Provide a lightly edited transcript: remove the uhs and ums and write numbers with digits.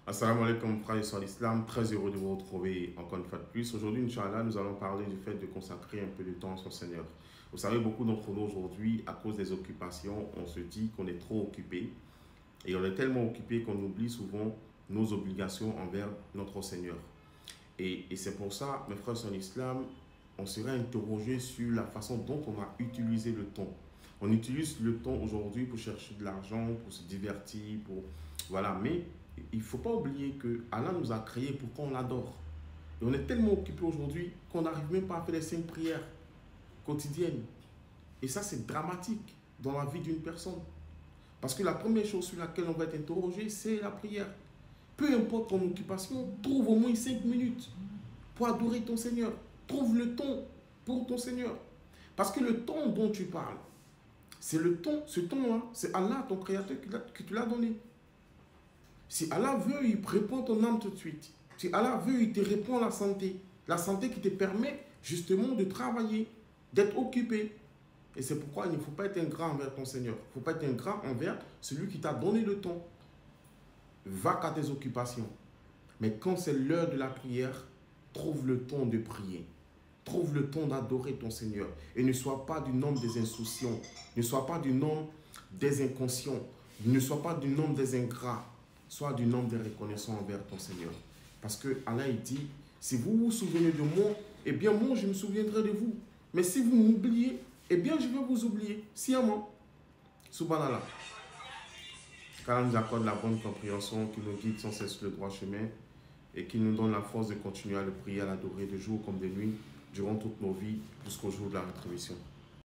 Assalamu alaikum, frères et sœurs d'Islam. Très heureux de vous retrouver encore une fois de plus. Aujourd'hui, Inch'Allah, nous allons parler du fait de consacrer un peu de temps à son Seigneur. Vous savez, beaucoup d'entre nous aujourd'hui, à cause des occupations, on se dit qu'on est trop occupé. Et on est tellement occupé qu'on oublie souvent nos obligations envers notre Seigneur. Et c'est pour ça, mes frères et sœurs d'Islam, on serait interrogé sur la façon dont on a utilisé le temps. On utilise le temps aujourd'hui pour chercher de l'argent, pour se divertir, pour... Voilà, mais il ne faut pas oublier que Allah nous a créés pour qu'on l'adore. Et on est tellement occupé aujourd'hui qu'on n'arrive même pas à faire les 5 prières quotidiennes. Et ça, c'est dramatique dans la vie d'une personne. Parce que la première chose sur laquelle on va être interrogé, c'est la prière. Peu importe ton occupation, trouve au moins 5 minutes pour adorer ton Seigneur. Trouve le temps pour ton Seigneur. Parce que le temps dont tu parles, c'est le temps, ce temps-là, c'est Allah, ton Créateur, qui te l'a donné. Si Allah veut, il répond ton âme tout de suite. Si Allah veut, il te répond la santé. La santé qui te permet justement de travailler, d'être occupé. Et c'est pourquoi il ne faut pas être ingrat envers ton Seigneur. Il ne faut pas être ingrat envers celui qui t'a donné le temps. Va qu'à tes occupations. Mais quand c'est l'heure de la prière, trouve le temps de prier. Trouve le temps d'adorer ton Seigneur. Et ne sois pas du nombre des insouciants. Ne sois pas du nombre des inconscients. Ne sois pas du nombre des ingrats. Sois du nombre des reconnaissants envers ton Seigneur. Parce que Allah il dit, si vous vous souvenez de moi, eh bien moi je me souviendrai de vous. Mais si vous m'oubliez, eh bien je vais vous oublier. Sciemment. Subhanallah. Qu'Allah nous accorde la bonne compréhension, qui nous guide sans cesse le droit chemin et qui nous donne la force de continuer à le prier, à l'adorer de jour comme de nuit, durant toutes nos vies, jusqu'au jour de la rétribution.